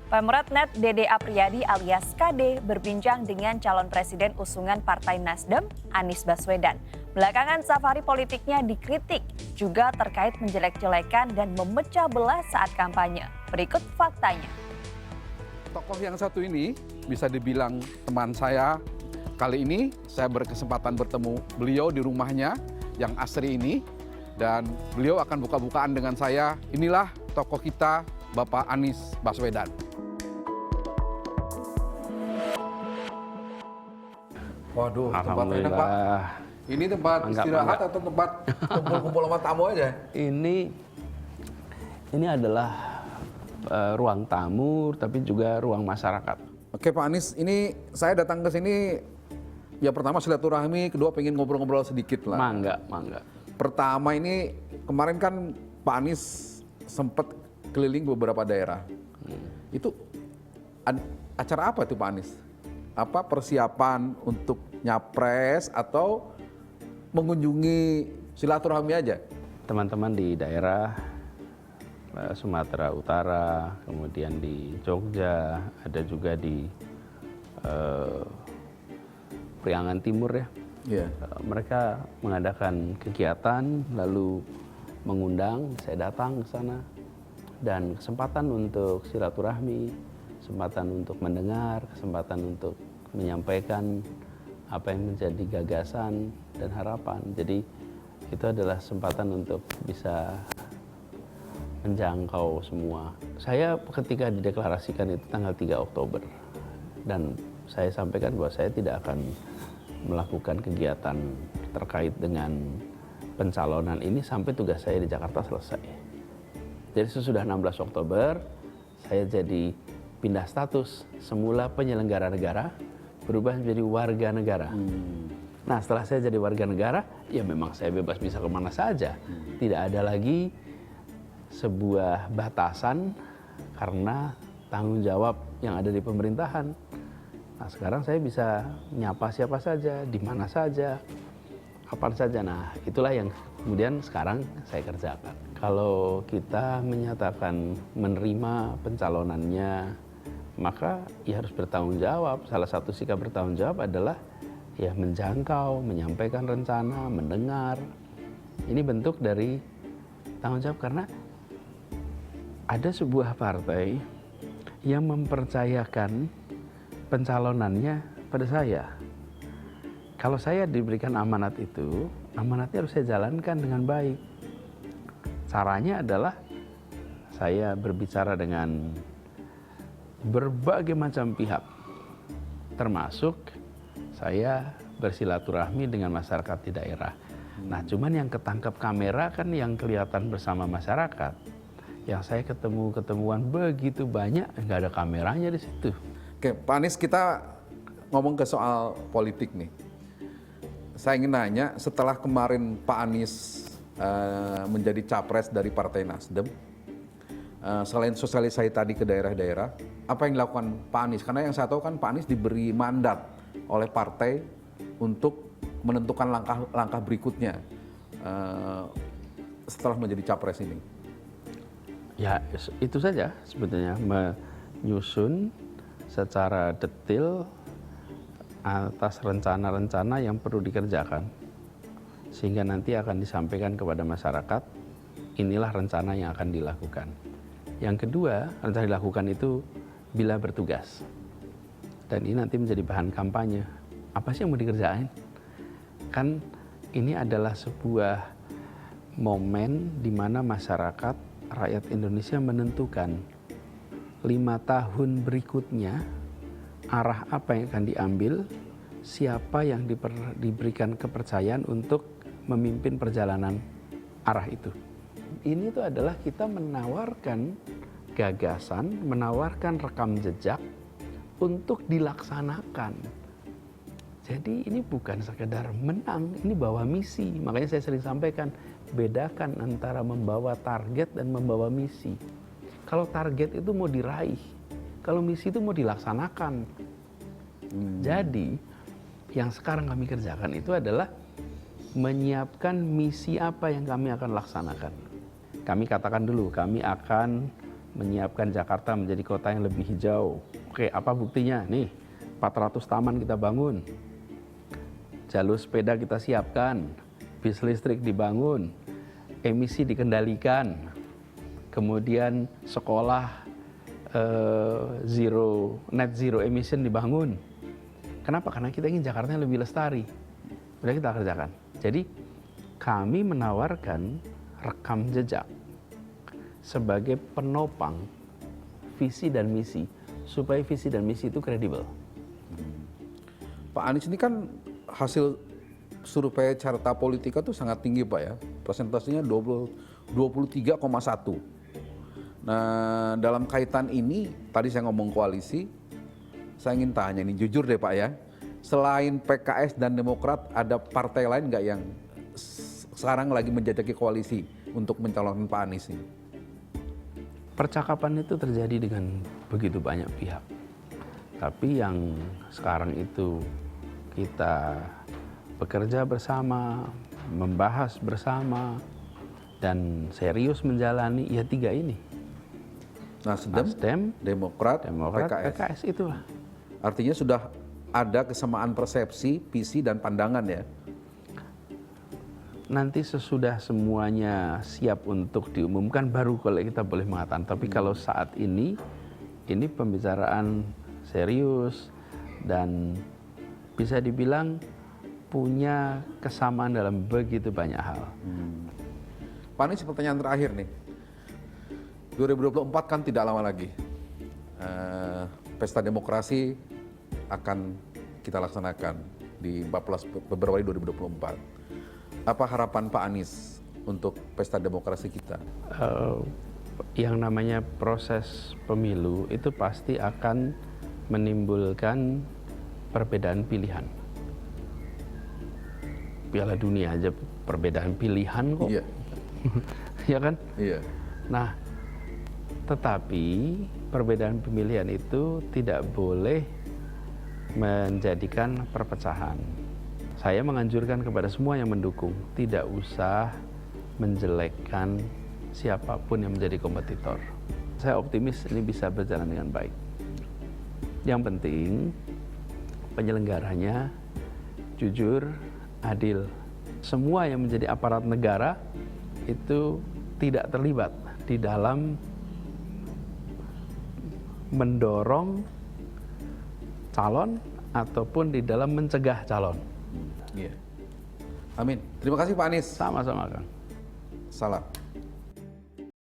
Pemretnet Dede Apriyadi alias KD berbincang dengan calon presiden usungan Partai Nasdem, Anies Baswedan. Belakangan safari politiknya dikritik, juga terkait menjelek-jelekan dan memecah belah saat kampanye. Berikut faktanya. Tokoh yang satu ini bisa dibilang teman saya. Kali ini saya berkesempatan bertemu beliau di rumahnya yang asri ini. Dan beliau akan buka-bukaan dengan saya. Inilah tokoh kita, Bapak Anies Baswedan. Waduh, tempat enak Pak. Ini tempat istirahat atau tempat kumpul-kumpul sama tamu aja? Ini adalah ruang tamu, tapi juga ruang masyarakat. Oke Pak Anies, ini saya datang ke sini, ya pertama silaturahmi, kedua pengen ngobrol-ngobrol sedikit lah. Mangga. Pertama ini, kemarin kan Pak Anies sempat keliling beberapa daerah. Itu acara apa tuh Pak Anies? Apa persiapan untuk nyapres atau mengunjungi silaturahmi aja? Teman-teman di daerah Sumatera Utara, kemudian di Jogja, ada juga di Priangan Timur ya. Yeah. Mereka mengadakan kegiatan, lalu mengundang, saya datang ke sana. Dan kesempatan untuk silaturahmi, kesempatan untuk mendengar, kesempatan untuk menyampaikan apa yang menjadi gagasan dan harapan. Jadi itu adalah kesempatan untuk bisa menjangkau semua. Saya ketika dideklarasikan itu tanggal 3 Oktober. Dan saya sampaikan bahwa saya tidak akan melakukan kegiatan terkait dengan pencalonan ini sampai tugas saya di Jakarta selesai. Jadi sesudah 16 Oktober, saya jadi pindah status. Semula penyelenggara negara, berubah menjadi warga negara. Nah setelah saya jadi warga negara, ya memang saya bebas bisa kemana saja. Tidak ada lagi sebuah batasan karena tanggung jawab yang ada di pemerintahan. Nah sekarang saya bisa nyapa siapa saja, di mana saja, kapan saja. Nah itulah yang kemudian sekarang saya kerjakan. Kalau kita menyatakan menerima pencalonannya, maka ya harus bertanggung jawab. Salah satu sikap bertanggung jawab adalah ya menjangkau, menyampaikan rencana, mendengar. Ini bentuk dari tanggung jawab karena ada sebuah partai yang mempercayakan pencalonannya pada saya. Kalau saya diberikan amanat itu, amanatnya harus saya jalankan dengan baik. Caranya adalah saya berbicara dengan berbagai macam pihak, termasuk saya bersilaturahmi dengan masyarakat di daerah. Nah, cuman yang ketangkep kamera kan yang kelihatan bersama masyarakat. Yang saya ketemuan begitu banyak, nggak ada kameranya di situ. Oke, Pak Anies, kita ngomong ke soal politik nih. Saya ingin nanya, setelah kemarin Pak Anies menjadi capres dari Partai Nasdem, selain sosialisasi tadi ke daerah-daerah, apa yang dilakukan Pak Anies? Karena yang saya tahu kan Pak Anies diberi mandat oleh partai untuk menentukan langkah berikutnya setelah menjadi capres ini. Ya itu saja sebetulnya, menyusun secara detail atas rencana-rencana yang perlu dikerjakan. Sehingga nanti akan disampaikan kepada masyarakat, inilah rencana yang akan dilakukan. Yang kedua, rencana dilakukan itu bila bertugas. Dan ini nanti menjadi bahan kampanye. Apa sih yang mau dikerjain? Kan ini adalah sebuah momen di mana masyarakat, rakyat Indonesia menentukan 5 tahun berikutnya arah apa yang akan diambil, siapa yang diberikan kepercayaan untuk memimpin perjalanan arah itu. Ini itu adalah kita menawarkan gagasan, menawarkan rekam jejak untuk dilaksanakan. Jadi ini bukan sekedar menang, ini bawa misi. Makanya saya sering sampaikan, bedakan antara membawa target dan membawa misi. Kalau target itu mau diraih, kalau misi itu mau dilaksanakan. Jadi yang sekarang kami kerjakan itu adalah menyiapkan misi apa yang kami akan laksanakan. Kami katakan dulu, kami akan menyiapkan Jakarta menjadi kota yang lebih hijau. Oke, apa buktinya? Nih, 400 taman kita bangun, jalur sepeda kita siapkan, bis listrik dibangun, emisi dikendalikan, kemudian sekolah net zero emission dibangun. Kenapa? Karena kita ingin Jakarta yang lebih lestari. Udah kita kerjakan. Jadi kami menawarkan rekam jejak sebagai penopang visi dan misi, supaya visi dan misi itu kredibel. Pak Anies ini kan hasil survei Carta Politika itu sangat tinggi Pak ya, persentasenya 23,1. Nah dalam kaitan ini, tadi saya ngomong koalisi, saya ingin tanya ini jujur deh Pak ya, selain PKS dan Demokrat ada partai lain nggak yang sekarang lagi menjajaki koalisi untuk mencalonkan Pak Anies ini? Percakapan itu terjadi dengan begitu banyak pihak. Tapi yang sekarang itu kita bekerja bersama, membahas bersama, dan serius menjalani ya 3 ini. Nasdem, Demokrat, PKS itulah. Artinya sudah ada kesamaan persepsi, visi, dan pandangan ya? Nanti sesudah semuanya siap untuk diumumkan baru kalau kita boleh mengatakan. Tapi kalau saat ini pembicaraan serius dan bisa dibilang punya kesamaan dalam begitu banyak hal. Pak Anies, pertanyaan terakhir nih. 2024 kan tidak lama lagi. Pesta demokrasi akan kita laksanakan di 14 Februari 2024. Apa harapan Pak Anies untuk pesta demokrasi kita? Yang namanya proses pemilu itu pasti akan menimbulkan perbedaan pilihan. Piala Dunia aja perbedaan pilihan kok. Iya. Ya kan? Iya. Nah, tetapi perbedaan pemilihan itu tidak boleh menjadikan perpecahan. Saya menganjurkan kepada semua yang mendukung, tidak usah menjelekkan siapapun yang menjadi kompetitor. Saya optimis ini bisa berjalan dengan baik. Yang penting penyelenggaranya jujur, adil. Semua yang menjadi aparat negara itu tidak terlibat di dalam mendorong calon ataupun di dalam mencegah calon. Iya. Amin. Terima kasih Pak Anies. Sama-sama, Kang. Salam.